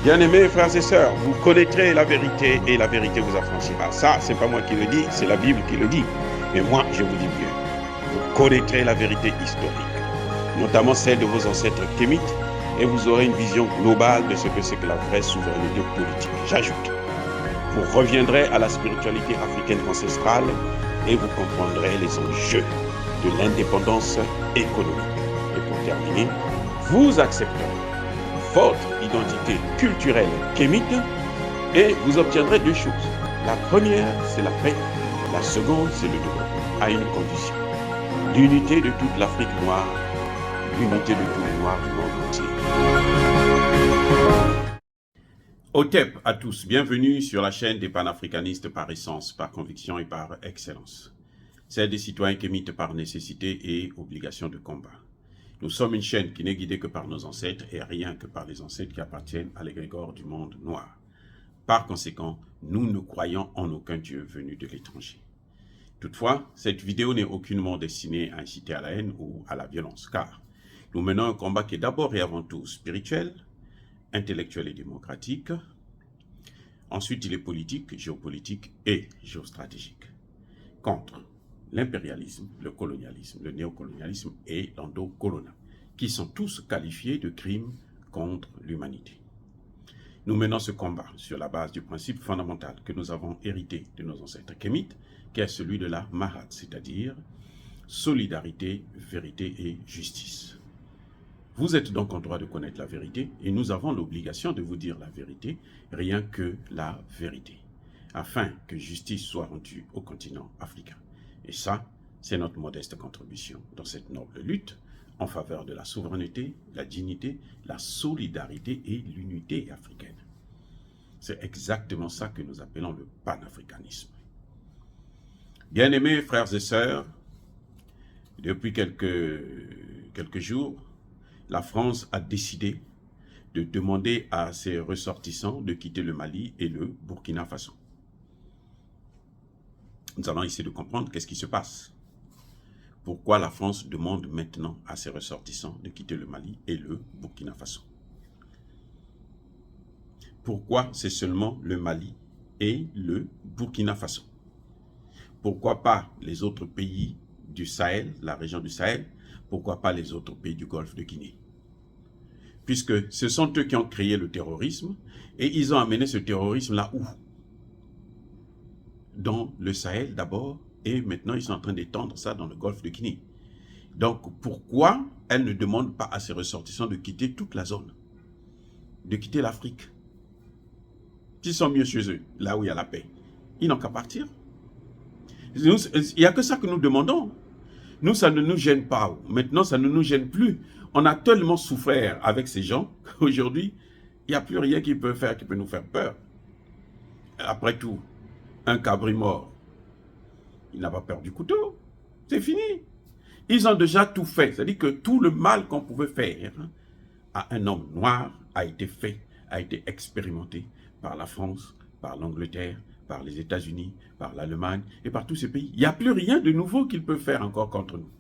Bien-aimés frères et sœurs, vous connaîtrez la vérité et la vérité vous affranchira. Ça, c'est pas moi qui le dis, c'est la Bible qui le dit. Mais moi, je vous dis mieux. Vous connaîtrez la vérité historique, notamment celle de vos ancêtres kémites, et vous aurez une vision globale de ce que c'est que la vraie souveraineté politique. J'ajoute, vous reviendrez à la spiritualité africaine ancestrale et vous comprendrez les enjeux de l'indépendance économique. Et pour terminer, vous accepterez votre identité culturelle kémite et vous obtiendrez deux choses. La première, c'est la paix. La seconde, c'est le développement, à une condition. L'unité de toute l'Afrique noire, l'unité de tous les Noirs du monde entier. Otep à tous, bienvenue sur la chaîne des panafricanistes par essence, par conviction et par excellence. Celle des citoyens kémites par nécessité et obligation de combat. Nous sommes une chaîne qui n'est guidée que par nos ancêtres et rien que par les ancêtres qui appartiennent à l'égrégore du monde noir. Par conséquent, nous ne croyons en aucun Dieu venu de l'étranger. Toutefois, cette vidéo n'est aucunement destinée à inciter à la haine ou à la violence, car nous menons un combat qui est d'abord et avant tout spirituel, intellectuel et démocratique. Ensuite, il est politique, géopolitique et géostratégique. Contre l'impérialisme, le colonialisme, le néocolonialisme et l'endocolonial, qui sont tous qualifiés de crimes contre l'humanité. Nous menons ce combat sur la base du principe fondamental que nous avons hérité de nos ancêtres kémites, qui est celui de la Mahat, c'est-à-dire solidarité, vérité et justice. Vous êtes donc en droit de connaître la vérité et nous avons l'obligation de vous dire la vérité, rien que la vérité, afin que justice soit rendue au continent africain. Et ça, c'est notre modeste contribution dans cette noble lutte en faveur de la souveraineté, la dignité, la solidarité et l'unité africaine. C'est exactement ça que nous appelons le panafricanisme. Bien-aimés frères et sœurs, depuis quelques jours, la France a décidé de demander à ses ressortissants de quitter le Mali et le Burkina Faso. Nous allons essayer de comprendre qu'est-ce qui se passe. Pourquoi la France demande maintenant à ses ressortissants de quitter le Mali et le Burkina Faso. Pourquoi c'est seulement le Mali et le Burkina Faso? Pourquoi pas les autres pays du Sahel, la région du Sahel? Pourquoi pas les autres pays du Golfe de Guinée? Puisque ce sont eux qui ont créé le terrorisme et ils ont amené ce terrorisme là où? Dans le Sahel d'abord, et maintenant ils sont en train d'étendre ça dans le Golfe de Guinée. Donc pourquoi elles ne demandent pas à ces ressortissants de quitter toute la zone, de quitter l'Afrique? S'ils sont mieux chez eux, là où il y a la paix, ils n'ont qu'à partir. Il n'y a que ça que nous demandons. Nous, ça ne nous gêne pas. Maintenant, ça ne nous gêne plus. On a tellement souffert avec ces gens qu'aujourd'hui, il n'y a plus rien qu'ils peuvent faire qui peut nous faire peur. Après tout, un cabri mort, il n'a pas peur du couteau. C'est fini. Ils ont déjà tout fait. C'est-à-dire que tout le mal qu'on pouvait faire à un homme noir a été fait, a été expérimenté par la France, par l'Angleterre, par les États-Unis, par l'Allemagne et par tous ces pays. Il n'y a plus rien de nouveau qu'ils peuvent faire encore contre nous.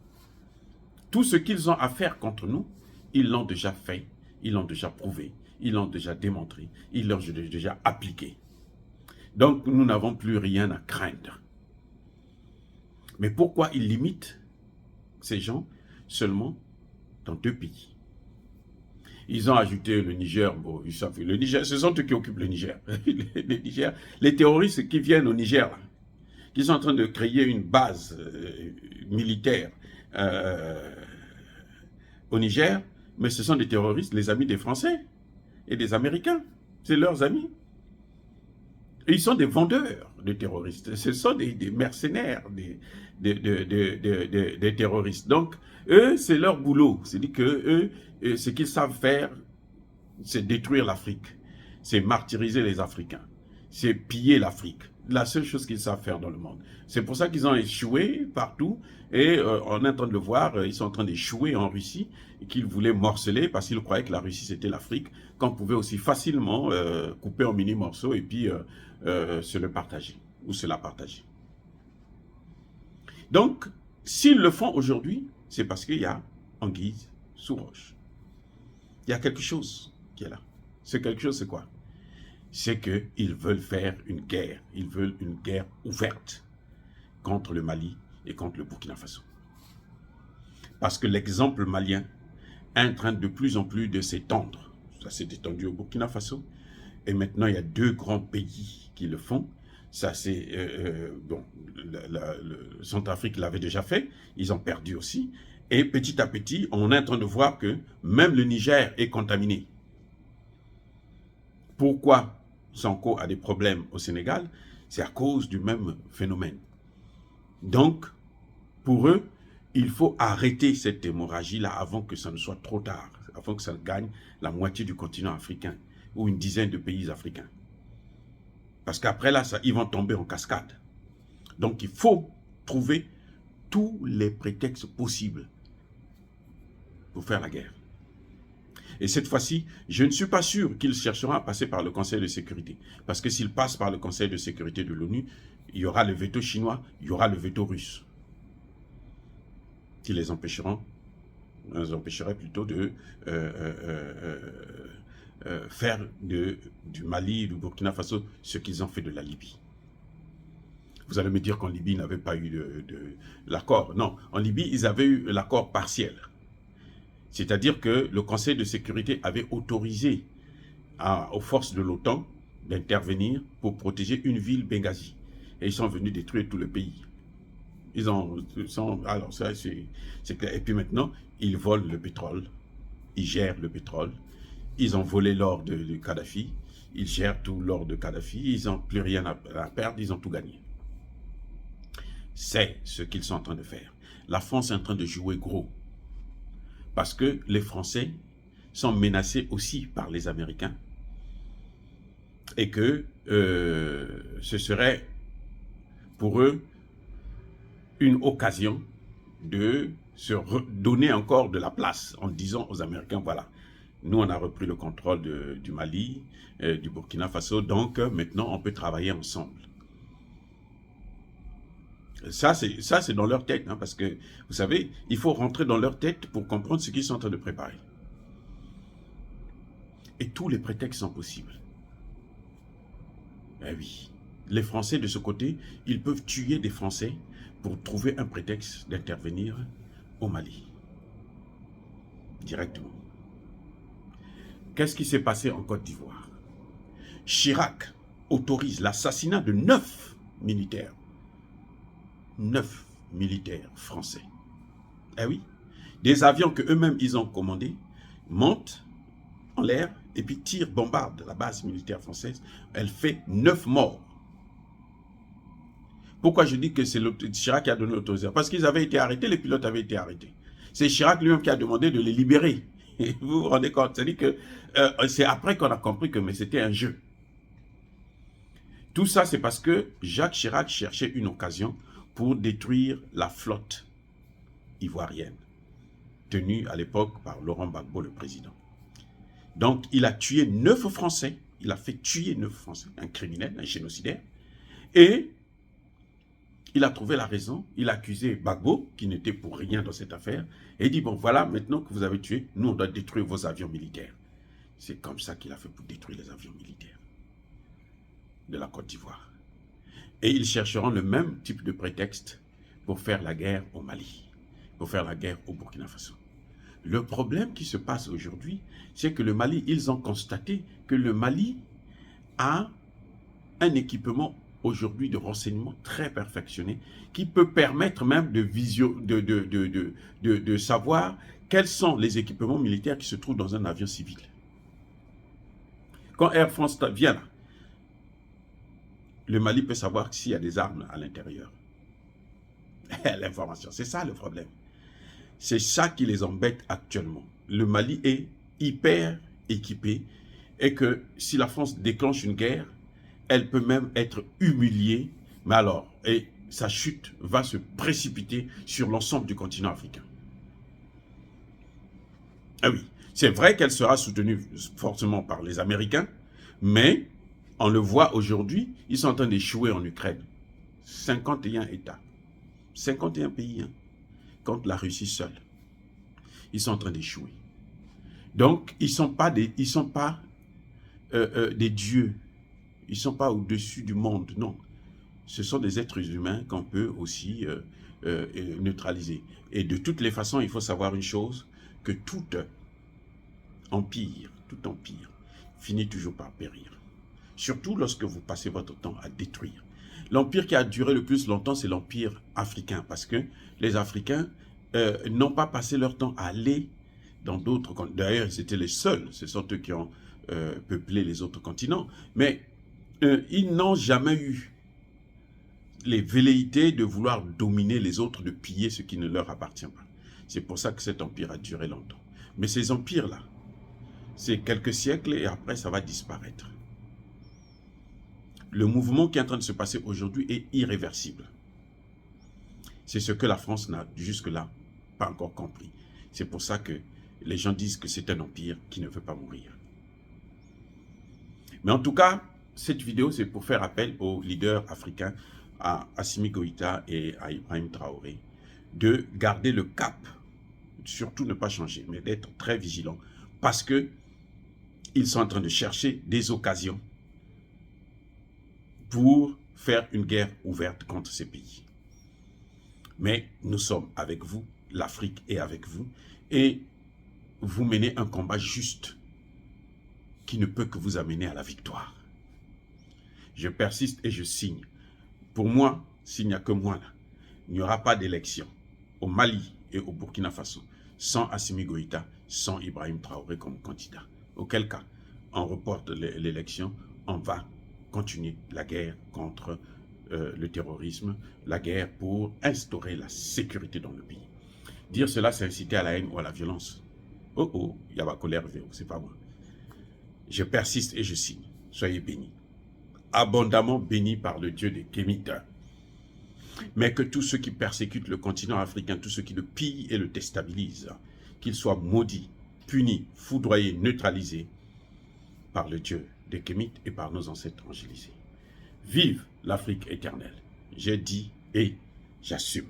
Tout ce qu'ils ont à faire contre nous, ils l'ont déjà fait, ils l'ont déjà prouvé, ils l'ont déjà démontré, ils l'ont déjà appliqué. Donc, nous n'avons plus rien à craindre. Mais pourquoi ils limitent ces gens seulement dans 2 pays? Ils ont ajouté le Niger. Bon, ils savent, le Niger, ce sont eux qui occupent le Niger. Les terroristes qui viennent au Niger, là, qui sont en train de créer une base militaire au Niger, mais ce sont des terroristes, les amis des Français et des Américains. C'est leurs amis. Et ils sont des vendeurs de terroristes. Ce sont des mercenaires, des terroristes. Donc, eux, c'est leur boulot. C'est-à-dire que eux, ce qu'ils savent faire, c'est détruire l'Afrique. C'est martyriser les Africains. C'est piller l'Afrique. La seule chose qu'ils savent faire dans le monde. C'est pour ça qu'ils ont échoué partout. Et on est en train de le voir, ils sont en train d'échouer en Russie. Et qu'ils voulaient morceler parce qu'ils croyaient que la Russie c'était l'Afrique. Qu'on pouvait aussi facilement couper en mini morceaux et puis se le partager. Ou se la partager. Donc, s'ils le font aujourd'hui, c'est parce qu'il y a anguille sous roche. Il y a quelque chose qui est là. Ce quelque chose, c'est quoi? c'est qu'ils veulent faire une guerre. Ils veulent une guerre ouverte contre le Mali et contre le Burkina Faso. Parce que l'exemple malien est en train de plus en plus de s'étendre. Ça s'est étendu au Burkina Faso. Et maintenant, il y a 2 grands pays qui le font. Ça, c'est... bon, le Centrafrique l'avait déjà fait. Ils ont perdu aussi. Et petit à petit, on est en train de voir que même le Niger est contaminé. Pourquoi Sanko a des problèmes au Sénégal? C'est à cause du même phénomène. Donc, pour eux, il faut arrêter cette hémorragie-là avant que ça ne soit trop tard, avant que ça gagne la moitié du continent africain ou une dizaine de pays africains. Parce qu'après là, ils vont tomber en cascade. Donc, il faut trouver tous les prétextes possibles pour faire la guerre. Et cette fois-ci, je ne suis pas sûr qu'ils chercheront à passer par le Conseil de sécurité. Parce que s'ils passent par le Conseil de sécurité de l'ONU, il y aura le veto chinois, il y aura le veto russe. Qui les empêcheraient plutôt de faire du Mali, du Burkina Faso, ce qu'ils ont fait de la Libye. Vous allez me dire qu'en Libye, ils n'avaient pas eu l'accord. Non, en Libye, ils avaient eu l'accord partiel. C'est-à-dire que le Conseil de sécurité avait autorisé aux forces de l'OTAN d'intervenir pour protéger une ville, Benghazi. Et ils sont venus détruire tout le pays. Alors ça, c'est clair. Et puis maintenant, ils volent le pétrole. Ils gèrent le pétrole. Ils ont volé l'or de Kadhafi. Ils gèrent tout l'or de Kadhafi. Ils n'ont plus rien à perdre. Ils ont tout gagné. C'est ce qu'ils sont en train de faire. La France est en train de jouer gros. Parce que les Français sont menacés aussi par les Américains. Et que ce serait pour eux une occasion de se donner encore de la place en disant aux Américains, voilà, nous on a repris le contrôle du Mali, du Burkina Faso, donc maintenant on peut travailler ensemble. Ça, c'est dans leur tête, hein, parce que, vous savez, il faut rentrer dans leur tête pour comprendre ce qu'ils sont en train de préparer. Et tous les prétextes sont possibles. Eh oui, les Français de ce côté, ils peuvent tuer des Français pour trouver un prétexte d'intervenir au Mali. Directement. Qu'est-ce qui s'est passé en Côte d'Ivoire? Chirac autorise l'assassinat de 9 militaires. 9 militaires français. Eh oui, des avions que eux-mêmes ils ont commandés, montent en l'air et puis tirent, bombardent la base militaire française. Elle fait 9 morts. Pourquoi je dis que c'est Chirac qui a donné l'autorisation? Parce qu'ils avaient été arrêtés, les pilotes avaient été arrêtés. C'est Chirac lui-même qui a demandé de les libérer. Et vous vous rendez compte? C'est-à-dire que c'est après qu'on a compris que c'était un jeu. Tout ça, c'est parce que Jacques Chirac cherchait une occasion pour détruire la flotte ivoirienne, tenue à l'époque par Laurent Gbagbo, le président. Donc, il a tué 9 Français, il a fait tuer 9 Français, un criminel, un génocidaire, et il a trouvé la raison, il a accusé Gbagbo, qui n'était pour rien dans cette affaire, et il dit, bon, voilà, maintenant que vous avez tué, nous, on doit détruire vos avions militaires. C'est comme ça qu'il a fait pour détruire les avions militaires de la Côte d'Ivoire. Et ils chercheront le même type de prétexte pour faire la guerre au Mali, pour faire la guerre au Burkina Faso. Le problème qui se passe aujourd'hui, c'est que le Mali, ils ont constaté que le Mali a un équipement aujourd'hui de renseignement très perfectionné qui peut permettre même de savoir quels sont les équipements militaires qui se trouvent dans un avion civil. Quand Air France vient là, le Mali peut savoir s'il y a des armes à l'intérieur. L'information, c'est ça le problème. C'est ça qui les embête actuellement. Le Mali est hyper équipé et que si la France déclenche une guerre, elle peut même être humiliée, mais alors, et sa chute va se précipiter sur l'ensemble du continent africain. Ah oui, c'est vrai qu'elle sera soutenue fortement par les Américains, mais on le voit aujourd'hui, ils sont en train d'échouer en Ukraine. 51 États, 51 pays, hein, contre la Russie seule. Ils sont en train d'échouer. Donc, ils ne sont pas des dieux. Ils ne sont pas au-dessus du monde, non. Ce sont des êtres humains qu'on peut aussi neutraliser. Et de toutes les façons, il faut savoir une chose, que tout empire finit toujours par périr. Surtout lorsque vous passez votre temps à détruire. L'empire qui a duré le plus longtemps, c'est l'empire africain, parce que les Africains n'ont pas passé leur temps à aller dans d'autres continents. D'ailleurs, ils étaient les seuls, ce sont eux qui ont peuplé les autres continents, mais ils n'ont jamais eu les velléités de vouloir dominer les autres, de piller ce qui ne leur appartient pas. C'est pour ça que cet empire a duré longtemps. Mais ces empires-là, c'est quelques siècles et après ça va disparaître. Le mouvement qui est en train de se passer aujourd'hui est irréversible. C'est ce que la France n'a jusque-là pas encore compris. C'est pour ça que les gens disent que c'est un empire qui ne veut pas mourir. Mais en tout cas, cette vidéo, c'est pour faire appel aux leaders africains, à Assimi Goïta et à Ibrahim Traoré, de garder le cap, surtout ne pas changer, mais d'être très vigilants, parce que ils sont en train de chercher des occasions pour faire une guerre ouverte contre ces pays. Mais nous sommes avec vous, l'Afrique est avec vous, et vous menez un combat juste qui ne peut que vous amener à la victoire. Je persiste et je signe. Pour moi, s'il n'y a que moi là, il n'y aura pas d'élection au Mali et au Burkina Faso sans Assimi Goïta, sans Ibrahim Traoré comme candidat. Auquel cas, on reporte l'élection, on va continuer la guerre contre le terrorisme, la guerre pour instaurer la sécurité dans le pays. Dire cela, c'est inciter à la haine ou à la violence. Oh oh, il y a ma colère, c'est pas moi. Je persiste et je signe. Soyez bénis. Abondamment bénis par le Dieu des Kémites. Mais que tous ceux qui persécutent le continent africain, tous ceux qui le pillent et le déstabilisent, qu'ils soient maudits, punis, foudroyés, neutralisés par le Dieu des Kémites et par nos ancêtres angélisés. Vive l'Afrique éternelle. J'ai dit et j'assume.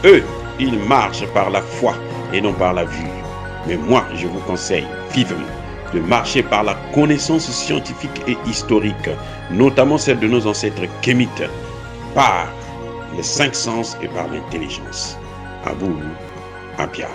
Eux, ils marchent par la foi et non par la vue. Mais moi, je vous conseille vivement de marcher par la connaissance scientifique et historique, notamment celle de nos ancêtres kémites, par les 5 sens et par l'intelligence. À vous, Apia.